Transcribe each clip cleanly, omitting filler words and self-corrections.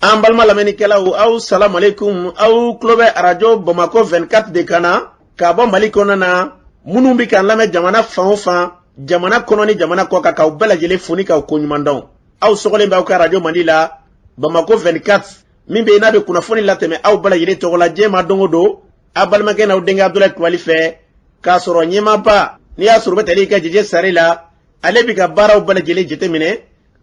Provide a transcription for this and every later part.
an balma lamɛnnikɛlaw aw salam aleikum aw tulo bɛ arajo Bamako 24 de kan na ka bɔ Mali kɔnɔ na minnu bɛ k'an lamɛn jamana fan o fan jamana kɔnɔ ni jamana kɔ kan k'aw bɛɛ lajɛlen fo ni k'aw ko ɲuman dɔn aw sɔgɔlen b'aw ka arajo Mali la Bamako 24 min bɛ n'a bɛ kunnafoni latɛmɛ aw bɛɛ lajɛlen tɔgɔ la diɲɛ ma don o don a balimakɛ n'aw denkɛ Abdulaye Kulibali fɛ k'a sɔrɔ ɲɛmaaba n'i y'a sɔrɔ o bɛ tali kɛ Jeje Sare la ale bɛ ka baaraw bɛɛ lajɛlen jateminɛ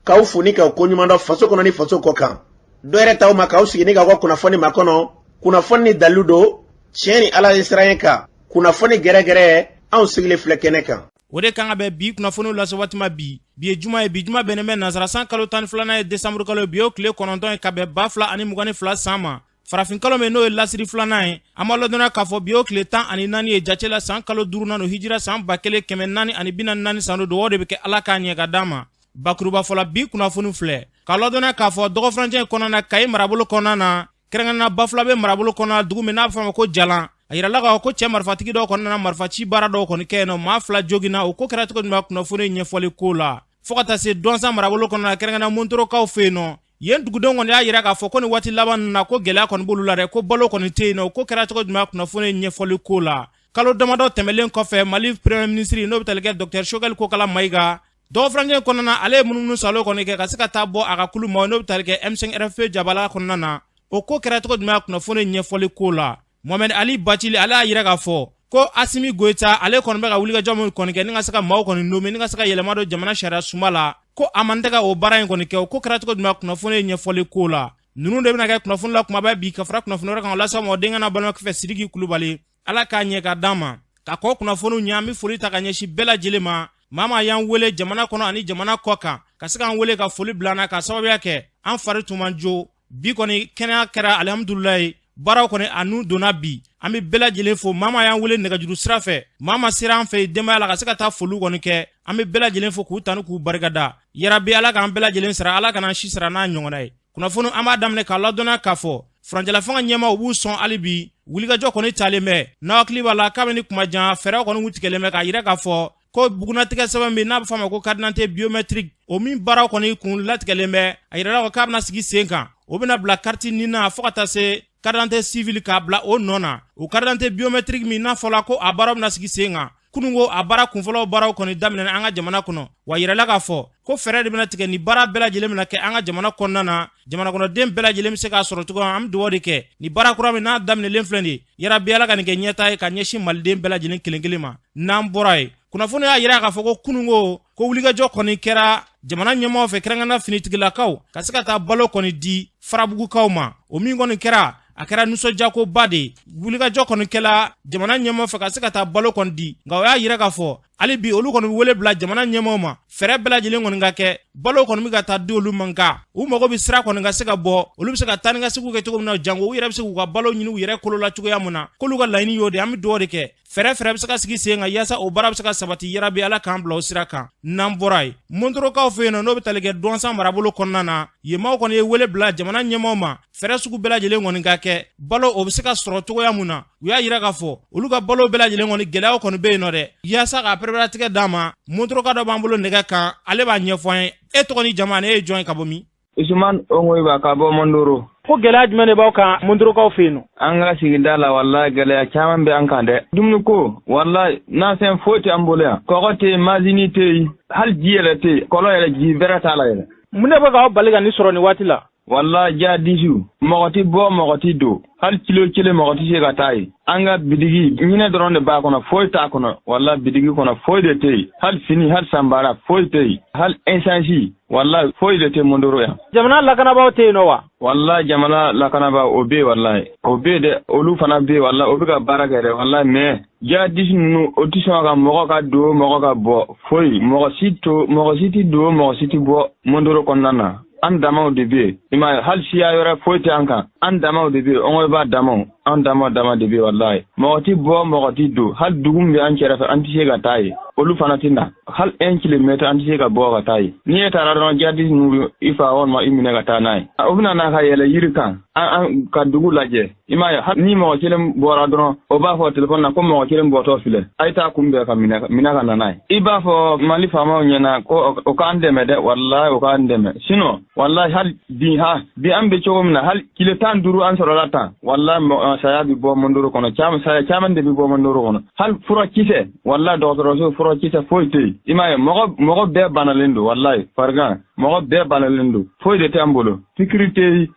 k'aw fo ni k'aw ko ɲuman dɔn faso kɔnɔ ni faso kɔ kan dɔ yɛrɛ t'aw ma k'aw sigi ni k'aw ka kunnafoni ma kɔnɔ kunnafoni ni dalilu don tiɲɛ ni Ala ye siranya kan kunnafoni gɛrɛgɛrɛ anw sigilen filɛ kɛnɛ kan. O de kan ka bɛ bi kunnafoniw lase waati ma bi ye juma ye bi juma bɛnnen bɛ nansarasan kalo 12 ye décembre kalo bi o tile 9 ye ka bɛn 2022 san ma farafin kalo min n'o ye lasiri 2 ye an b'a ladɔnniya k'a fɔ bi o tile 14 ye jace la san kalo 5 na hijira san 1444 san do o de bɛ kɛ Ala k'a ɲɛ ka d'a ma bakuruba fɔla bi kunnafoni filɛ k'a ladɔnniya k'a fɔ dɔgɔfurancɛ in kɔnɔna na Kayi marabolo kɔnɔna na kɛrɛnkɛrɛnnenya Bafula bɛ marabolo kɔnɔna na dugu min n'a bɛ fɔ a ma ko Jalan a yirala k'a fɔ ko cɛ marifatigi dɔw kɔnɔna na marifaci baara dɔw kɔni kɛ yen nɔ maa 2 joginna o ko kɛra cogo jumɛn kunnafoni ɲɛfɔli ko la fo ka taa se Dɔnsan marabolo kɔnɔna na kɛrɛnkɛrɛnnenya Montorokaw fɛ yen nɔ yen dugudenw kɔni y'a yira k'a fɔ ko ni waati laban ninnu na ko gɛlɛya kɔni b'olu la dɛ ko balo kɔni tɛ yen nɔ ko kɛra cogo jumɛn kunnafoni ɲɛfɔli ko la kalo damadɔ tɛmɛlen kɔfɛ Mali premier ministre n'o bɛ tali kɛ Dr Choguel Kokala Mayiga dɔgɔfurancɛ kɔnɔna na ale ye munumunu salo kɔni kɛ ka se ka taa bɔ a ka kulu ma n'o bɛ tali kɛ M5 RFP Jabala kɔnɔna na o ko kɛra cogo jumɛn kunnafoni ɲɛfɔli ko la Mohamed Ali Bacili ale y'a yira k'a fɔ ko Asimi Goita ale kɔni bɛ ka wulikajɔ min kɔni kɛ ni ka se ka maaw kɔni nommé ni ka se ka yɛlɛma don jamana sariya suma la ko a man tɛ ka o baara in kɔni kɛ o ko kɛra cogo jumɛn kunnafoni ɲɛfɔli ko la ninnu de bɛna kɛ kunnafoni la kumaba bi ka fara kunnafoni wɛrɛ kan o lase ma o denkɛ n'a balimakɛ fɛ Sidiki Kulubali Ala k'a ɲɛ ka d'an ma ka kɔ kunnafoniw ɲɛ an bɛ foli ta ka ɲɛsin bɛɛ lajɛlen ma maa y'an wele jamana kɔnɔ ani jamana kɔ kan ka se k'an wele ka foli bila an na ka sababuya kɛ an fari tun man jo bi kɔni kɛnɛya kɛra alihamudulilayi baaraw kɔni a n'u donna bi an bɛ bɛɛ lajɛlen fo maa y'an wele nɛgɛjuru sira fɛ maa sera an fɛ denbaya la ka se ka taa foliw kɔni kɛ an bɛ bɛɛ lajɛlen fo k'u tanu k'u barikada yarabi Ala k'an bɛɛ lajɛlen sara Ala kana si sara n'a ɲɔgɔnna ye kunnafoni an b'a daminɛ k'a ladɔnniya k'a fɔ furancɛla fanga ɲɛma u b'u sɔn hali bi wulikajɔ kɔni talen bɛ n'aw hakili b'a la kabini kuma jan fɛɛrɛw kɔni tigɛlen bɛ k'a yira k'a fɔ ko bugunatigɛ sɛbɛn min n'a bɛ fɔ a ma ko carte d'identité biométrique o min baaraw kɔni kun latigɛlen bɛ a yirala ko k'a bɛna sigi sen kan o bɛna bila carte nin na fo ka taa se carte d'identité civile k'a bila o nɔ na o carte d'identité biométrique min n'a fɔla ko a baaraw bɛna sigi sen kan kunungo a baara kunfɔlɔ baaraw kɔni daminɛna an ka jamana kɔnɔ wa yirala k'a fɔ ko fɛɛrɛ de bɛna tigɛ ni baara bɛɛ lajɛlen bɛna kɛ an ka jamana kɔnɔna na jamana kɔnɔden bɛɛ lajɛlen bɛ se k'a sɔrɔ cogo an bɛ dugawu de kɛ ni baara kura min n'a daminɛlen filɛ nin ye yarabi Ala ka nin kɛ ɲɛta ye ka ɲɛsin maliden bɛɛ lajɛlen kelen kelen ma n'an bɔra ye kunnafoni y'a yira k'a fɔ ko kunungo ko wulikajɔ kɔni kɛra jamana ɲɛmaaw fɛ kɛrɛnkɛrɛnnenya finitigilakaw ka se ka taa balo kɔni di farabugukaw ma o min kɔni kɛra a kɛra nisɔndiyako de wulikajɔ kɔni kɛla jamana ɲɛmaaw fɛ ka se ka taa balo kɔni di nka o y'a yira k'a fɔ hali bi olu kɔni wele bila jamana ɲɛmaaw ma fɛɛrɛ bɛɛ lajɛlen kɔni ka kɛ balo kɔni bɛ ka taa di olu man kan u mago bɛ sira kɔni ka se ka bɔ olu bɛ se ka taa ni ka segiw kɛ cogo min na jango u yɛrɛ bɛ se k'u ka balo ɲini u yɛrɛ kolo la cogoya min na k'olu ka laɲini y'o de an bɛ dugawu de kɛ fɛɛrɛ bɛ se ka sigi sen kan yaasa o baara bɛ se ka sabati yarabi Ala k'an bila o sira kan n'an bɔra ye Montorokaw fɛ yen nɔ n'o bɛ tali kɛ Dɔnsan marabolo kɔnɔna na yenmaw kɔni ye wele bila jamana ɲɛmaaw ma fɛɛrɛ sugu bɛɛ lajɛlen kɔni ka kɛ balo o bɛ se ka sɔrɔ cogoya min na u y'a yira k'a fɔ olu ka balo bɛɛ lajɛlen kɔni gɛlɛyaw kɔni bɛ yen nɔ dɛ yaasa k'a pereperelatigɛ d'a ma Montoroka dɔ b'an bolo nɛgɛ kan ale b'a ɲɛfɔ an ye e tɔgɔ ni jamu ne ye jɔn ye ka bɔ min Usman Ongoiba ka bɔ Mondoro ko gɛlɛya jumɛn de b'aw kan Montorokaw fɛ yen nɔ an ka sigida la wallahi gɛlɛya caman bɛ an kan dɛ dumuni ko wallahi nansɛn foyi tɛ an bolo yan kɔgɔ tɛ mazini tɛ yen hali ji yɛrɛ tɛ yen kɔlɔn yɛrɛ ji bɛrɛ t'a la yɛrɛ mun de bɛ k'aw bali ka nin sɔrɔ nin waati la wallahi ja disu mɔgɔ tɛ bɔ mɔgɔ tɛ don hali kilo kelen mɔgɔ tɛ se ka taa yen an ka bidigi ɲinɛ dɔrɔn de b'a kɔnɔ foyi t'a kɔnɔ wallahi bidigi kɔnɔ foyi de tɛ yen hali fini hali sanbara foyi tɛ yen hali essence wallahi foyi de tɛ Mondoro yan jamana lakanabaaw tɛ yen nɔ wa wallahi jamana lakanabaaw o bɛ yen wallahi o bɛ yen dɛ olu fana bɛ yen wallahi o bɛ ka baara kɛ dɛ wallahi mais ja disi ninnu o tɛ sɔn ka mɔgɔ ka don mɔgɔ ka bɔ foyi mɔgɔ si tɛ don mɔgɔ si tɛ bɔ Mondoro kɔnɔna na an damaw de bɛ yen i ma hali siya yɔrɔ foyi tɛ an kan an damaw de bɛ yen ɔngɔ b'a damaw an dama de be wallahi mawati bo mawati do hal dugum be an kera fa anti shega tayi olu fanatina hal 1 kilometer anti shega bo ga tayi ni eta ron jadi nuru ifa on ma imine ga tanai obuna na ka yele yirkan an ka dugu laje imaya hal ni mawati lem bora don o ba fo telephone na ko mawati lem boto file aita kumbe ka mina ka nanai iba fo mali fama nyana ko o ka andeme de wallahi o ka andeme sino wallahi hal bi ambe chogomna hal kiletan duru an sorolata wallahi saya bi bo mondoro kono chama de bi bo mondoro kono hal fura kise wallahi docteur so fura kise foite imaye mogo be banalendo wallahi farga mogo be banalendo foide te ambolo sécurité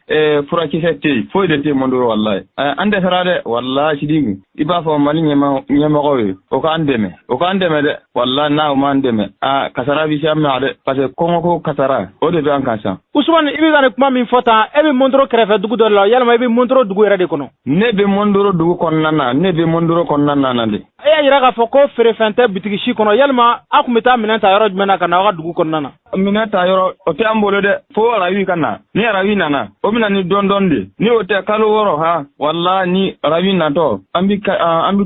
fura kise te foide te mondoro wallahi ande sarade wallahi sidingu iba fo mali nyema we o ka andeme de wallahi na o mandeme kasara bi shamma de parce que ko kasara o de ban kansa Ousmane ibi gane kuma min fota ebe mondoro krefe dugu do la yalma ebe mondoro dugu yere de kono ne be mondoro dugu konnana nande aya yira ka foko fere fente bitigi shi kono yalma akumita minanta yoro jmena kana wa dugu konnana minata yoro o te ambolo de fo rawi kana ni rawi nana o mina ni dondonde ni o te kalo woro ha wallahi ni rawi nato ambi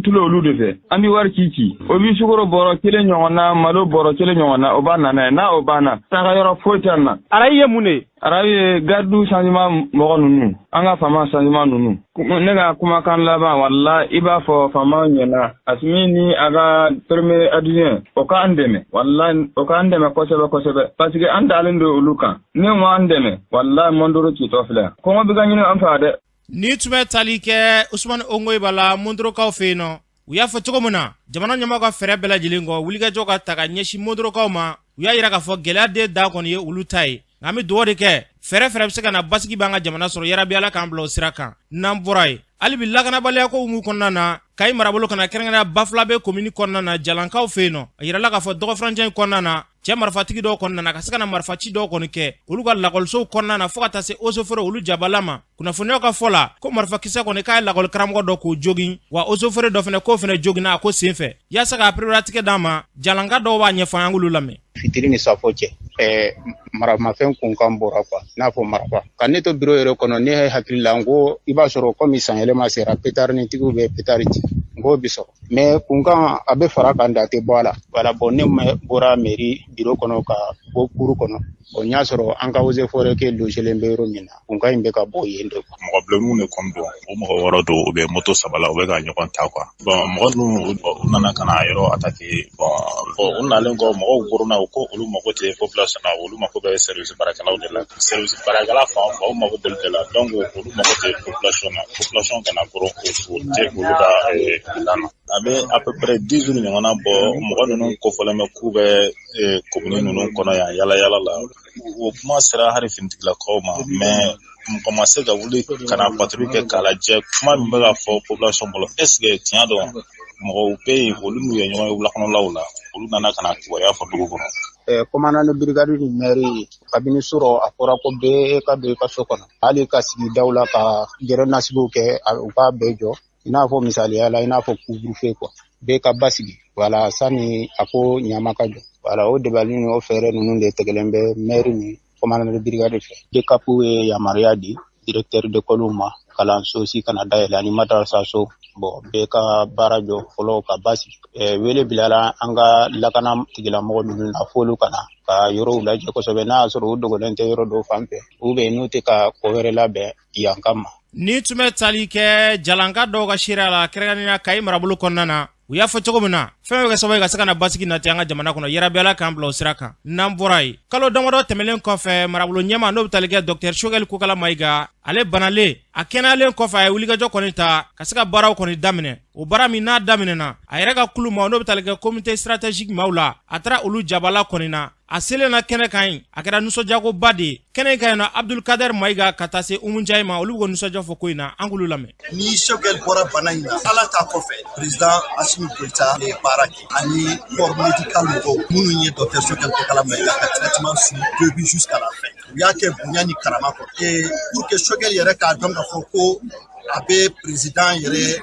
tulo lude fe ambi war kiki o bi sugoro boro kele nyona malo boro kele nyona o bana na o bana ta yoro fo tanna araye mune arabe gaddu changement mo nunu anga fama changement nunu nega kuma kan laba walla iba fo fama nyana asmini aga premier adjoint o ka andeme wallahi o ka andeme ko sebe parce que anda alendo luka ne mo andeme wallahi mondoro ci to fla ko mo biga nyino am faade ni tume talike Ousmane Ongoy bala mondoro ka ofeno uya fo chogomuna jamana nyama ka fere bela jilingo wuliga joka taka nyeshi mondoro ka ma uya yira ka fo gelade da kon ye ulutai ngami duwodi ke fere bse kana basigi banga jamana soro yarabi ala kan blo siraka namburai ali billa kana balya ko umu konnana kay marabolo kana kerengana bafla be komini konnana jalankaw feno yira la ka fo dogo franjay konnana che marfatigi do konnana kasaka na marfachi do konike uluga lagol so konnana fokata se osoforo ulu jabalama kuna funyo ka fola ko marfakisa ko ne kay lagol karamgo do ko jogi wa osoforo do fene ko fene jogi na ko senfe ya saka privatike dama jalanga do wa nyefa angulu lame fitiri ni safoche marama fen kun kan bora kwa na fo maraba kaneto biro yero kono ne hakilla ngo iba soro commission elema sera petarni tigu be petariti ngo biso me kun kan abe fara kan date bala wala bonne bora mairie biro kono ka bo kuru kono o nya soro an ka oze fore ke logele mbero mina kun kan imbe ka bo yende mo problème ne kondo o mo woro do o be moto sabala o be ga nyokon ta kwa bon mo nu nana kana yero atake bon o nalen go mo guru na ko olu mo ko te population na olu mo ko be service barakala de la service barakala fa o mo ko de la donc olu mo ko te population kana guru ko te olu da dana abe à peu près 10 jours nyana bo mo ko non ko fole me ku be commune non kono ya yala la o kuma sera hari fintikla ko ma mais commencer à vouloir kana patrouille ke kala je kuma mi ba fo population bolo est-ce que tiens donc mo pays olu nu ye nyoma wula kono lawla olu nana kana ko ya fo dugu kono commandant de brigade ni mairie kabini suro akora ko be ka be ka sokono ali ka sigi dawla ka gere nasibu ke u ka bejo ina fo misali ala ina fo couvre-feu quoi be ka basigi wala sani ako nyama ka jo wala o debali ni o fere nunu de tegelembe mairie ni commandant de brigade fe de kapu ya mariadi directeur de Koluma kalanso si kana dayela ni madrasa so bo be ka barajo folo ka basi wele bilala anga lakana tigila mo nunu na folu kana ka yoro ulaje ko sobe na soro dogo lente yoro do fampe ube nuti ka ko werela be yankama ni tume talike jalanga do ga shirala kerganina kay marabulu konnana uya fo chogomuna feme ga sobe ga sakana basiki na tianga jamana kono yarabi ala kan blo siraka namborai kalo domodo temelen kofe marabulu nyema no talike docteur Shogel Kukala Maiga ale banale akenale kofe ay wuliga jokonita kasaka baraw koni damine o barami na damine na ayra ga kuluma no talike comité stratégique maula atra ulu jabala konina asele na kene kain akera nuso jago badi kene kaina Abdul Kader Maiga katase umunjay ma ulu go nuso jafo koina angulu lame ni Shogel bora banaina ala ta kofe président Assimi Goïta et Baraki ani corps médical go munu docteur Shogel Kukala Maiga ka traitement sur début jusqu'à la fin yake bunyani karama ko et pour que Shogel yere ka donga foko abe président yere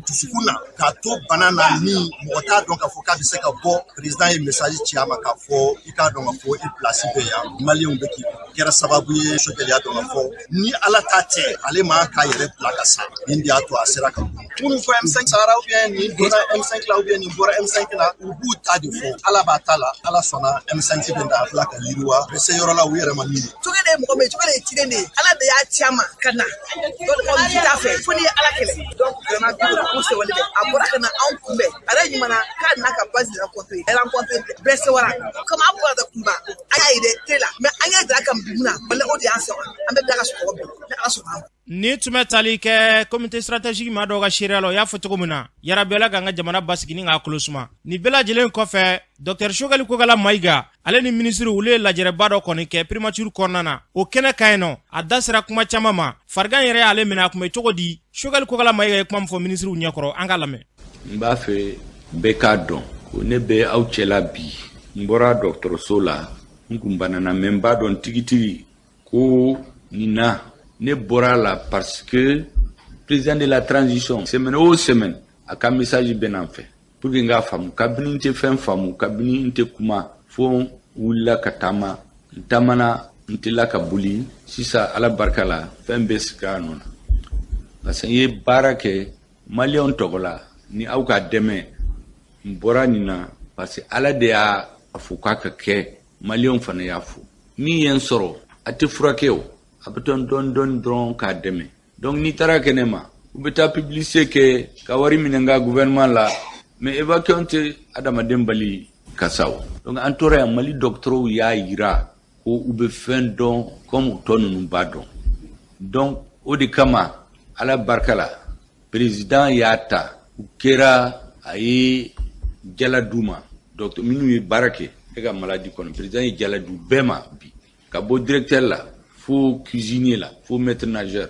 dusukun na k'a to bana na ni mɔgɔ t'a dɔn k'a fɔ k'a bɛ se ka bɔ président ye message ci a ma k'a fɔ i k'a dɔn k'a fɔ i place bɛ yan maliyɛnw bɛ k'i kɛra sababu ye Choguel y'a dɔn k'a fɔ ni ala ta tɛ ale ma k'a yɛrɛ bila ka sa nin de y'a to a sera ka bɔ minnu fɔ M5 sara ou bien nin bɔra M5 la ou bien nin bɔra M5 la u b'u ta de fɔ ala b'a ta la ala sɔnna M5 bɛ da fila ka yiriwa bɛ se yɔrɔ la u yɛrɛ ma min Choguel ye mɔgɔ min Choguel ye ciden de ye ala de y'a ci a ma ka na donc ji t'a fɛ fo ni ye ala kɛlɛ donc vraiment bi k'u sɛbɛnni kɛ a bɔra ka na anw kunbɛn ale ɲumanna k'a n'a ka base de rencontré elle rencontré bɛɛ sewara comme an bɔra da kunba an y'a ye dɛ tele la mais an y'a dira kan bi mun na wala o de y'an sɔrɔ an bɛ bila ka sɔgɔ bi ni ala sɔnna ni tun bɛ tali kɛ comité stratégique maa dɔw ka seereya la o y'a fɔ cogo min na yarabiyala k'an ka jamana basigi ni k'a kolo suma nin bɛɛ lajɛlen kɔfɛ Dr Choguel Kokala Mayiga ale ni ministre olu ye lajɛrɛba dɔ kɔni kɛ primature kɔnɔna na o kɛnɛ ka yen nɔ a da sera kuma caman ma farigan yɛrɛ y'ale minɛ a kun bɛ cogo di Choguel Kokala Mayiga ye kuma min fɔ ministre ɲɛkɔrɔ an ka lamɛn. n b'a fɛ bɛɛ k'a dɔn ko ne bɛ aw cɛla bi n bɔra dɔgɔtɔrɔso la n kun banana mɛ n b'a dɔn tigitigi ko nin na ne bɔra la parce que président de la transition semaine o semaine a ka message bɛ n'an fɛ pour que n k'a faamu kabini n tɛ fɛn faamu kabini n tɛ kuma fo n wulila ka taama n taamana n tila ka boli sisan ala barika la fɛn bɛɛ sigira nɔ na parce que n ye baara kɛ maliyɛnw tɔgɔ la ni aw ka dɛmɛ n bɔra nin na parce que ala de y'a fɔ k'a ka kɛ maliyɛnw fana y'a fɔ min ye n sɔrɔ a tɛ furakɛ o a bɛ taa dɔɔni dɔrɔn k'a dɛmɛ donc n'i taara kɛnɛ ma u bɛ taa publicité kɛ ka wari minɛ n ka gouvernement la mais évacuation tɛ adamaden bali ka sa o donc an tora yan mali dɔgɔtɔrɔw y'a yira ko u bɛ fɛn dɔn comme u tɔ ninnu b'a dɔn donc o de kama ala barika la président y'a ta u kɛra a ye jala d'u ma docteur minnu ye baara kɛ e ka maladie kɔnɔ président ye jala d'u bɛɛ ma bi ka bɔ directeur la fo cuisinier la fo maître nageur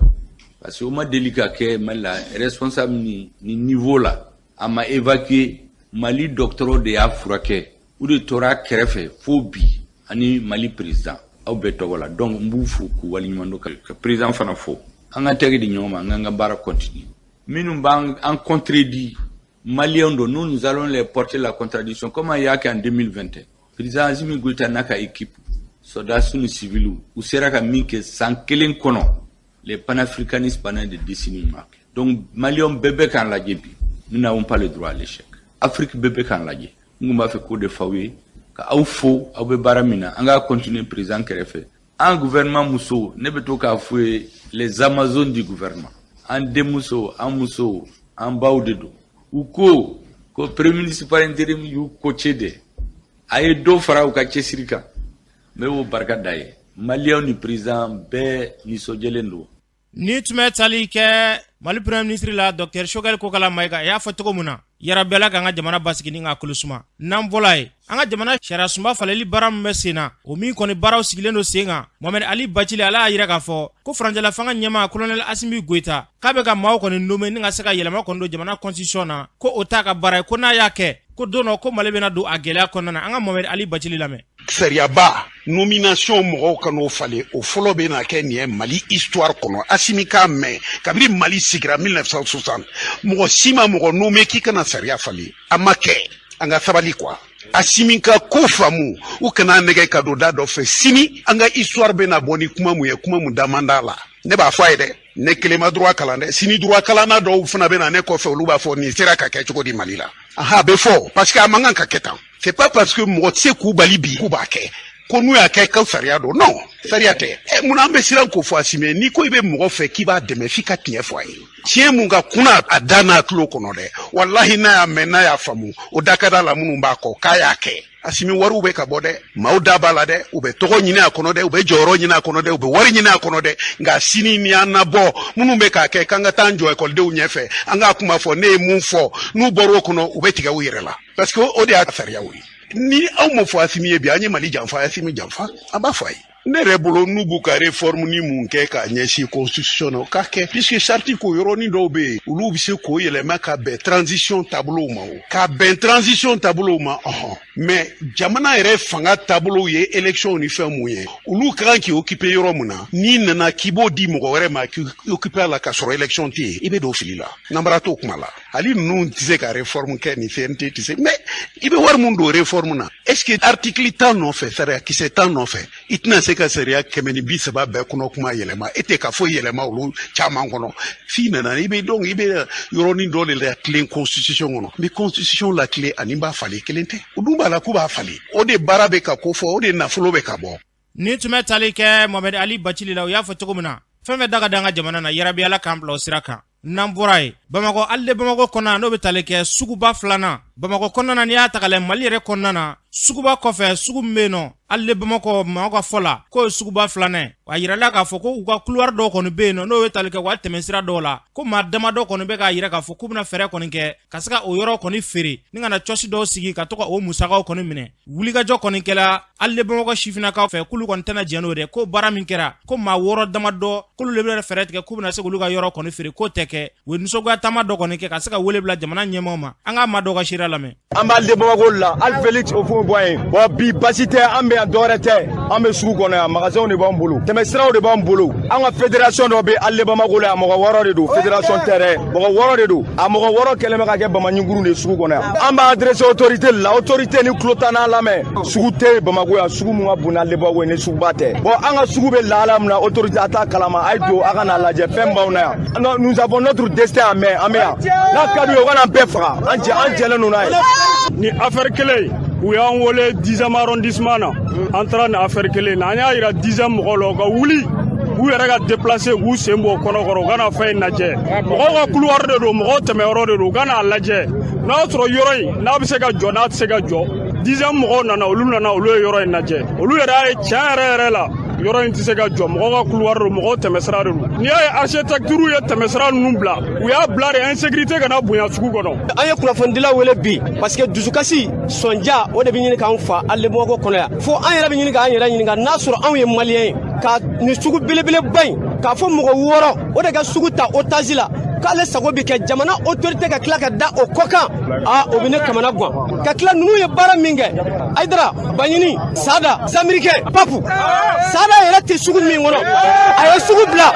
parce que o ma deli ka kɛ mali la responsable ni niveau la a ma évacuer mali docteur de y'a furakɛ u de tora kɛrɛfɛ fo bi ani mali président aw bɛɛ tɔgɔ la donc n b'u fo k'u waleɲuman dɔn ka président fana fo an ka tɛgɛ di ɲɔgɔn ma an k'an ka baara continuer minnu b'an contredit maliens dont nous allons les porter la contradiction comme il y a qu'en 2021 président Assimi Goïta n'a ka équipe soldats ni civils ou sera ka min kɛ san kelen kɔnɔ les panafricanistes pendant des décennies marquées donc maliens bɛɛ kan lajɛ bi nous n'avons pas le droit à l'échec Afrique bɛɛ kan lajɛ n kun b'a fɛ k'o de f'aw ye ka aw fo aw bɛ baara min na an ka continuer président kɛrɛfɛ an gouvernement muso ne bɛ to k'a fɔ ye les amazones du gouvernement an denmuso an muso an baw de don u ko premier ministre par intérim y'u coaché de a ye dɔ fara u ka cɛsiri kan n bɛ o barika da ye maliyɛnw ni président bɛɛ nisɔndiyalen don. ni tun bɛ tali kɛ mali premier ministre la Dr Choguel Kokala Mayiga a y'a fɔ cogo min na yarabiyala k'an ka jamana basigi ni k'a kolo suma n'an bɔla ye an ka jamana sariya sunba faleli baara min bɛ sen na o min kɔni baaraw sigilen don sen kan Mohamed Ali Bacili ala y'a yira k'a fɔ ko faranjala fanga ɲɛmaa colonel Assimi Goïta k'a bɛ ka maaw kɔni nommé ni ka se ka yɛlɛma kɔni don jamana constitution na ko o t'a ka baara ye ko n'a y'a kɛ ko don dɔ ko Mali bɛna don a gɛlɛya kɔnɔna na an ka Mohamed Ali Bacili lamɛn. Sariyaba nomination mɔgɔw ka n'o falen o fɔlɔ bɛ na kɛ nin ye Mali histoire kɔnɔ Assimi k'a mɛn kabini Mali sigira 1960 mɔgɔ si ma mɔgɔ nommé k'i kana sariya falen a ma kɛ an ka sabali quoi Assimi ka ko faamu u kana nɛgɛ ka don da dɔ fɛ sini an ka histoire bɛ na bɔ ni kuma mun ye kuma mun da man d'a la ne b'a fɔ a ye dɛ ne kelen ma droit kalan dɛ sini droit kalanna dɔw fana bɛ na ne kɔfɛ olu b'a fɔ nin sera ka kɛ cogo di Mali la aha a bɛ fɔ parce que a man kan ka kɛ tan c'est pas parce que mɔgɔ tɛ se k'u bali bi k'u b'a kɛ ko n'u y'a kɛ ko sariya don non sariya tɛ mun an bɛ siran k'o fɔ Assimi n'i ko i bɛ mɔgɔ fɛ k'i b'a dɛmɛ f'i ka tiɲɛ fɔ a ye tiɲɛ mun ka kunna a da n'a tulo kɔnɔ dɛ walahi n'a y'a mɛn n'a y'a faamu o da ka d'a la minnu b'a kɔ k'a y'a kɛ Assimi wariw bɛ ka bɔ dɛ maaw da b'a la dɛ u bɛ tɔgɔ ɲini a kɔnɔ dɛ u bɛ jɔyɔrɔ ɲini a kɔnɔ dɛ u bɛ wari ɲini a kɔnɔ dɛ nka sini ni an nabɔ minnu bɛ k'a kɛ k'an ka taa an jɔ ekɔlidenw ɲɛfɛ an k'a kuma fɔ ne ye mun fɔ n'u bɔr'o kɔnɔ u bɛ tigɛ u yɛrɛ la parce que o de y'a sariyaw ye ni aw ma fɔ Assimi ye bi an ye Mali janfa Assimi janfa an b'a fɔ a ye ne yɛrɛ bolo n'u b'u ka réforme ni mun kɛ k'a ɲɛsin constitution na o ka kɛ puisque charte ko yɔrɔnin dɔw bɛ yen olu bɛ se k'o yɛlɛma ka bɛn transition taabolow ma o ka bɛn transition taabolow ma mais jamana yɛrɛ fanga taabolo ye élection ni fɛn mun ye olu ka kan k'i occuper yɔrɔ mun na n'i nana k'i b'o di mɔgɔ wɛrɛ ma k'i occuper a la ka sɔrɔ élection tɛ yen i bɛ don fili la nanbara t'o kuma la hali ninnu tɛ se ka réforme kɛ ni fɛn tɛ se mais i bɛ wari mun don réforme na est ce que article 10 nɔfɛ sariya kisɛ 10 nɔfɛ i tɛna se ka sariya 130 bɛɛ kɔnɔ kuma yɛlɛma e tɛ ka fɔ yɛlɛma olu caman kɔnɔ f'i nana i bɛ yɔrɔnin dɔ de la tilen constitution kɔnɔ mais constitution la tilen ani b'a falen kelen tɛ o dun b'a la k'u b'a falen o de baara bɛ ka ko fɔ o de nafolo bɛ ka bɔ. Ni tun bɛ tali kɛ Mohamed Ali Bacili la u y'a fɔ cogo min na fɛn fɛn daga danga jamana na yarabi Ala k'an bila o sira kan n'an bɔra ye Bamakɔ hali de Bamakɔ kɔnɔ n'o bɛ tali kɛ suguba filanan Bamakɔ kɔnɔna na n'i y'a ta ka lajɛ Mali yɛrɛ kɔnɔna na suguba kɔfɛ sugu min bɛ yen nɔ hali de Bamakɔ maaw ka fɔ la k'o ye suguba filanan a yirala k'a fɔ ko u ka couloir dɔw kɔni bɛ yen nɔ n'o bɛ tali kɛ wa tɛmɛ sira dɔw la ko maa damadɔ kɔni bɛ k'a yira k'a fɔ k'u bɛna fɛɛrɛ kɔni kɛ ka se ka o yɔrɔ kɔni feere ni ka na cɔsi dɔw sigi ka to ka o musakaw kɔni minɛ wulikajɔ kɔni kɛla hali de Bamakɔ sifinnakaw fɛ k'olu kɔni tɛna jɛn n'o dɛ ko baara min kɛra ko maa 6 damadɔ k'olu de bɛ fɛɛrɛ tigɛ k'u bɛna se k'olu ka yɔrɔ kɔni feere k'o tɛ kɛ u ye nisɔngoya taama dɔ kɔni kɛ ka se ka wele bila jamana ɲɛmaaw ma an k'a maa dɔw ka seereya lamɛn. An b'a de Bamakɔ la hali Félix o fɔ bɔ yen bon bi basi tɛ an bɛ yan dɔwɛrɛ tɛ an bɛ sugu kɔnɔ yan magasinw de b'an bolo tɛmɛsiraw de b'an bolo an ka fédération dɔ bɛ hali de Bamakɔ la yan mɔgɔ 6 de don fédération tɛ dɛ mɔgɔ 6 de don a mɔgɔ 6 kɛlen bɛ ka kɛ Bamaɲinkuru de sugu kɔnɔ yan an b'a adressé autorité la autorité ni tulo t'an na lamɛn sugu tɛ Bamakɔ yan sugu mun ka bon n'ale Bamakɔ ye ni suguba tɛ bon an ka sugu bɛ lahala min na autorité a t'a kalama a ye don a ka n'a lajɛ fɛn b'anw na yan nous avons notre destin à main an bɛ yan n'a ka d'u ye u ka n'an bɛɛ faga an jɛlen don n'a ye. Ni affaire kelen u y'an wele 10e arrondissement na an taara ni affaire kelen na an y'a yira 10e mɔgɔw la u ka wuli u yɛrɛ ka déplacer k'u sen bɔ kɔnɔkɔrɔ u ka na fɛn in lajɛ mɔgɔw ka couloir de don mɔgɔw tɛmɛyɔrɔ de don u ka n'a lajɛ n'a y'a sɔrɔ yɔrɔ in n'a bɛ se ka jɔ n'a tɛ se ka jɔ 10e mɔgɔw nana olu ye yɔrɔ in lajɛ olu yɛrɛ y'a ye tiɲɛ yɛrɛ la yɔrɔ in tɛ se ka jɔ mɔgɔw ka couloir de don mɔgɔw tɛmɛsira de don n'i y'a ye architecture ye tɛmɛsira ninnu bila u y'a bila de insécurité kana bonya sugu kɔnɔ. An ye kunnafonidilaw wele bi parce que dusukasi sɔnja o de bɛ ɲini k'an fa hali Bamakɔ kɔnɔ yan fo an yɛrɛ bɛ ɲini k'an yɛrɛ ɲininka n'a sɔrɔ anw ye maliyɛn ye ka nin sugu belebeleba in k'a fɔ mɔgɔ 6 o de ka sugu ta otage la k'ale sago bɛ kɛ jamana autorité ka tila ka da o kɔ kan o bɛ ne kamana gan ka tila ninnu ye baara min kɛ Aïdara Baɲini Sada Zamirike Papu Sada yɛrɛ tɛ sugu min kɔnɔ a ye sugu bila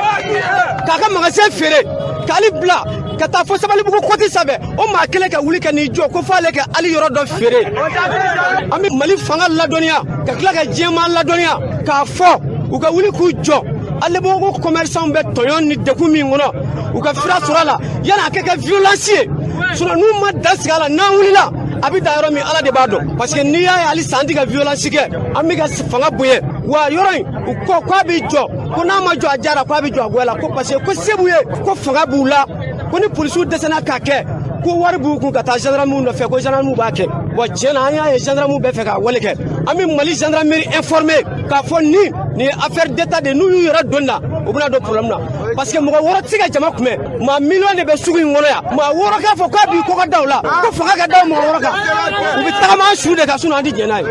k'a ka magasin feere k'ale bila ka taa fo Sabalibugu côté sanfɛ o maa kelen ka wuli ka n'i jɔ ko f'ale ka hali yɔrɔ dɔ feere an bɛ Mali fanga ladɔnniya ka tila ka diɲɛmaa ladɔnniya k'a fɔ u ka wuli k'u jɔ hali Bamakɔ commerçants bɛ tɔɲɔn ni degun min kɔnɔ u ka fira sɔrɔ a la yanni a ka kɛ violence ye sinon n'u ma da sigi a la n'an wulila a bɛ da yɔrɔ min Ala de b'a dɔn parce que n'i y'a ye hali san an tɛ ka violence kɛ an bɛ ka fanga bonya wa yɔrɔ in u ko k'a bɛ jɔ ko n'a ma jɔ a jara k'a bɛ jɔ a goya la ko parce que ko se b'u ye ko fanga b'u la ko ni polisiw dɛsɛra k'a kɛ ko wari b'u kun ka taa gendarmew nɔfɛ ko gendarmew b'a kɛ bon tiɲɛ na an y'a ye gendarmew bɛɛ fɛ k'a wale kɛ an bɛ Mali gendarmerie informé k'a fɔ nin ye affaire d'état de n'u y'u yɛrɛ don na u bɛna don problème na parce que mɔgɔ 6 tɛ se ka jama kunbɛn maa million de bɛ sugu in kɔnɔ yan maa 6 k'a fɔ k'a b'i kɔkɔ da u la ko fanga ka da mɔgɔ 6 kan u bɛ tagama an su de kan sinon an tɛ jɛn n'a ye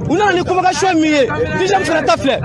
u nana ni convocation min ye 10e fana ta filɛ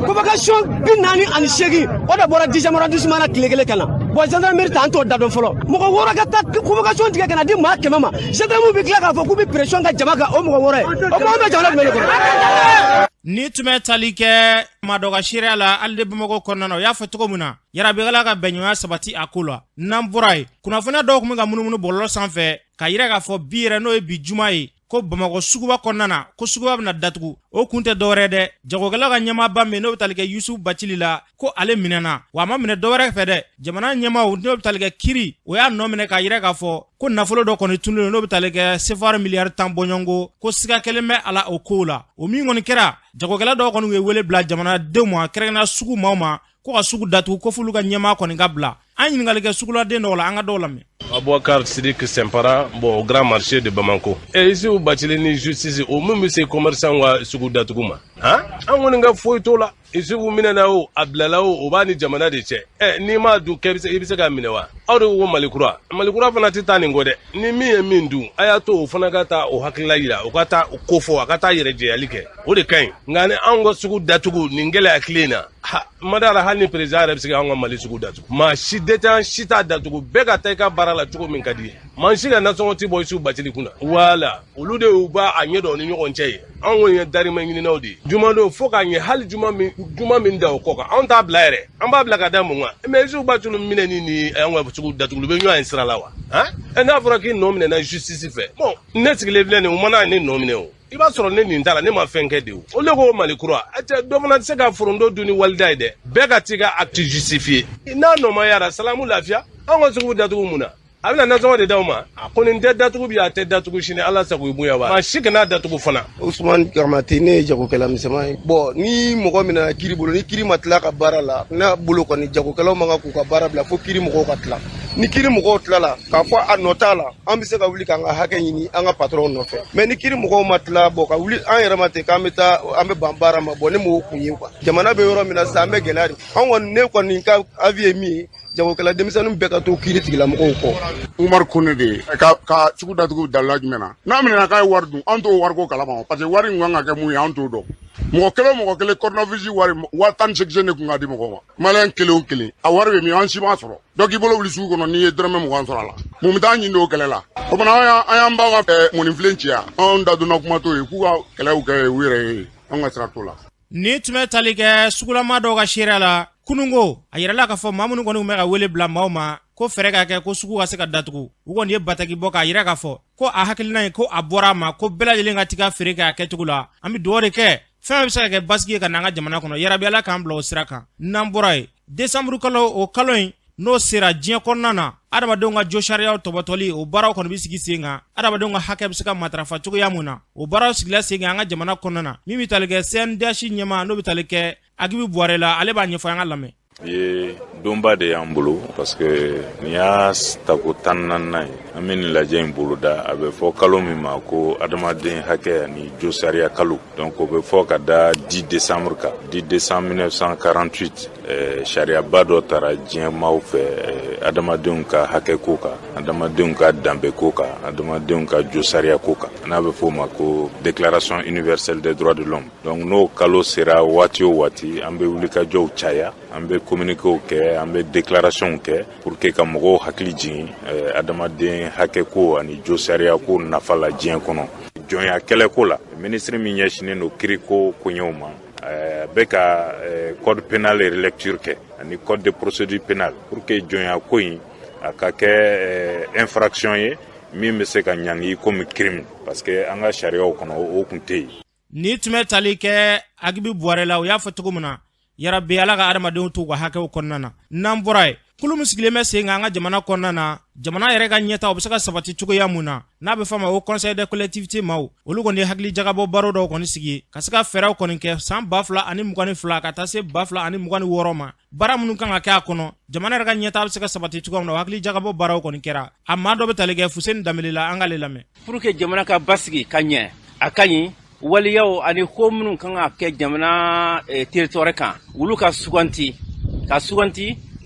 convocation 48 o de bɔra 10e arrondissement na tile kelen ka na bon gendarmerie ta an t'o da dɔn fɔlɔ mɔgɔ 6 ka taa convocation tigɛ ka na di maa 100 ma gendarmew bɛ tila k'a fɔ k'u bɛ pression ka jama kan o mɔgɔ 6 ye o kuma an bɛ jamana jumɛn de kɔnɔ. Ni tun bɛ tali kɛ maa dɔ ka seereya la hali de Bamakɔ kɔnɔna na o y'a fɔ cogo min na yarabi Ala ka bɛnɲɔgɔnya sabati a ko la n'an bɔra ye kunnafoniya dɔw tun bɛ ka munumunu bɔlɔlɔ sanfɛ ka yira k'a fɔ bi yɛrɛ n'o ye bi juma ye ko Bamakɔ suguba kɔnɔna na ko suguba bɛna datugu o kun tɛ dɔwɛrɛ dɛ jagokɛla ka ɲɛmaaba min n'o bɛ tali kɛ Yusufu Bacili la ko ale minɛna wa a ma minɛ dɔwɛrɛ fɛ dɛ jamana ɲɛmaaw n'o bɛ tali kɛ Kiri o y'a nɔ minɛ k'a yira k'a fɔ ko nafolo dɔ kɔni tununen n'o bɛ tali kɛ CFA miliyari 10 bɔɲɔngo ko siga kelen bɛ a la o kow la o min kɔni kɛra jagokɛla dɔw kɔni ye wele bila jamanadenw ma kɛrɛnkɛrɛnnenya sugu maaw ma ko ka sugu datugu ko f'olu ka ɲɛmaa kɔni ka bila an ɲininkali kɛ suguladen dɔw la an ka dɔw lamɛn. Abouakar Sidiki Sempara, bon, au grand marché de Bamako. Et ici, au Bachilini Justice, au même ces commerçants ou Sugudatuguma. Hein? On a fait tout là. Ici, vous minez Ablalao, au Bani Jamana de Che. Eh, Nima du Kebiseka Minewa. Or, au Malikura. Malikura Fanatita Ningode. Nimi et Mindu. Ayato, Fanagata, au Hakilaïla, au Kata, au Kofo, Akata Yereje Alike. Ou de Kain. Ngane Ango Sugudatugu, Ningela Klina. Ha, Madara Hani Prezara, Mali Sugudatu. Ma Shideta Shita Datugu, Bega Taka Barala Tugu Minkadi. mansi ka nasɔngɔ ti bɔ isu batili kunna wala olu de y'u ba a ɲɛ dɔn ni ɲɔgɔn cɛ ye an kɔni ye darimɛ ɲininaw de ye juma don fo k'a ɲɛ hali juma min da o kɔ kan anw t'a bila yɛrɛ an b'a bila ka da mun kan mais isu batulu minɛni ni an ka sugu datugu bɛ ɲɔgɔn ye sira la wa n'a fɔra k'i nɔ minɛna justice fɛ bon ne sigilen filɛ nin o mana ne nɔ minɛ o i b'a sɔrɔ ne nin t'a la ne ma fɛn kɛ de o olu ko Mali kura dɔ fana tɛ se ka forondo dun ni walida ye dɛ bɛɛ ka t'i ka acte justifier n'a nɔ ma yara salamu lafiya an ka sugu datugu mun na a bɛna nasɔngɔ de d'aw ma a ko nin tɛ datugu bi a tɛ datugu sini ala sago i bonya wa maa si kana datugu fana. Usman Kamate ne ye jagokɛla misɛnman ye bon ni mɔgɔ min nana kiri bolo ni kiri ma tila ka baara la n'a bolo kɔni jagokɛlaw man kan k'u ka baara bila fo kiri mɔgɔw ka tila ni kiri mɔgɔw tilala k'a fɔ a nɔ t'a la an bɛ se ka wuli k'an ka hakɛ ɲini an ka patron nɔfɛ mais ni kiri mɔgɔw ma tila bɔ ka wuli an yɛrɛ ma ten k'an bɛ taa an bɛ ban baara ma bon ne m'o kun ye quoi jamana bɛ yɔrɔ min na sisan an bɛ gɛlɛya de an kɔni ne kɔni ka avis ye min ye jagokɛla denmisɛnninw bɛɛ ka to kiri tigilamɔgɔw kɔ. Umar Kone de ka sugu datugu dalila jumɛn na n'a minɛna k'a ye wari dun an t'o wariko kalama parce que wari in kan ka kɛ mun ye an t'o dɔn mɔgɔ kelen coronavirus wari 18 de kun ka di mɔgɔw ma maliyɛn kelen o kelen a wari bɛ min an si m'a sɔrɔ dɔ k'i bolo wuli sugu kɔnɔ n'i ye dɔrɔmɛ 20 sɔrɔ a la mun bɛ taa ɲini o kɛlɛ la o fana an y'an baw ka mɔnifilɛ ci yan anw da donna kuma t'o ye k'u ka kɛlɛw kɛ u yɛrɛ ye an ka sira t'o la. Ni tun bɛ tali kɛ sugulama dɔw ka seereya la kunungo a yirala k'a fɔ maa minnu kɔni tun bɛ ka wele bila maaw ma ko fɛrɛ ka kɛ ko sugu ka se ka datugu u kɔni ye bataki bɔ k'a yira k'a fɔ ko a hakilina ye ko a bɔra a ma ko bɛɛ lajɛlen ka tiga feere kɛ a kɛcogo la an bɛ dugawu de kɛ fɛn bɛ se ka kɛ basigi ye ka n'an ka jamana kɔnɔ yarabi ala k'an bila o sira kan n'an bɔra ye desanburu kalo o kalo in n'o sera diɲɛ kɔnɔna na adamadenw ka jo sariyaw tɔbɔtɔli o baaraw kɔni bɛ sigi sen kan adamadenw ka hakɛ bɛ se ka matarafa cogoya mun na o baaraw sigila sen kan an ka jamana kɔnɔna na min bɛ tali kɛ CNDH ɲɛma n'o bɛ tali kɛ Agibu Buware la ale b'a ɲɛfɔ an ka lamɛn. ye donba de y'an bolo parce que nin y'a tako 14nan ye an bɛ nin lajɛ in boloda a bɛ fɔ kalo min ma ko adamaden hakɛ ani jo sariya kalo donc o bɛ fɔ ka da 10 décembre kan 10 décembre 1948 sariyaba dɔ taara diɲɛ maaw fɛ adamadenw ka hakɛ ko kan adamadenw ka danbe ko kan adamadenw ka jo sariya ko kan n'a bɛ fɔ o ma ko déclaration universelle des droits de l'homme donc n'o kalo sera waati o waati an bɛ wulikajɔw caya an bɛ communiquéw kɛ an bɛ déclaration kɛ pour que ka mɔgɔw hakili jigin adamaden hakɛ ko ani jo sariya ko nafa la diɲɛ kɔnɔ jɔnya kɛlɛ ko la ministre min ɲɛsinen don kiiri ko koɲɛw ma bɛ ka code pénal relecture kɛ ani code de procédure pénale pour que jɔnya ko in a ka kɛ infraction ye min bɛ se ka ɲangi comme crime parce que an ka sariyaw kɔnɔ o kun tɛ yen. Ni tun bɛ tali kɛ Agibu Buware la o y'a fɔ cogo min na yarabi ala ka adamadenw t'u ka hakɛw kɔnɔna na n'an bɔra ye kulu min sigilen bɛ sen kan an ka jamana kɔnɔna na jamana yɛrɛ ka ɲɛtaw bɛ se ka sabati cogoya mun na n'a bɛ fɔ a ma ko conseil de collectivité maaw olu kɔni ye hakili jagabɔ baro dɔw kɔni sigi ka se ka fɛɛrɛw kɔni kɛ san 2022 ka taa se 2026 ma baara minnu kan ka kɛ a kɔnɔ jamana yɛrɛ ka ɲɛtaw bɛ se ka sabati cogoya min na o hakili jagabɔ baraw kɔni kɛra a maa dɔ bɛ tali kɛ Fuseni Danbele la an k'ale lamɛn. pour que jamana ka basigi ka ɲɛ a ka ɲi waliyaw ani ko minnu kan ka kɛ jamana territoire kan olu ka suganti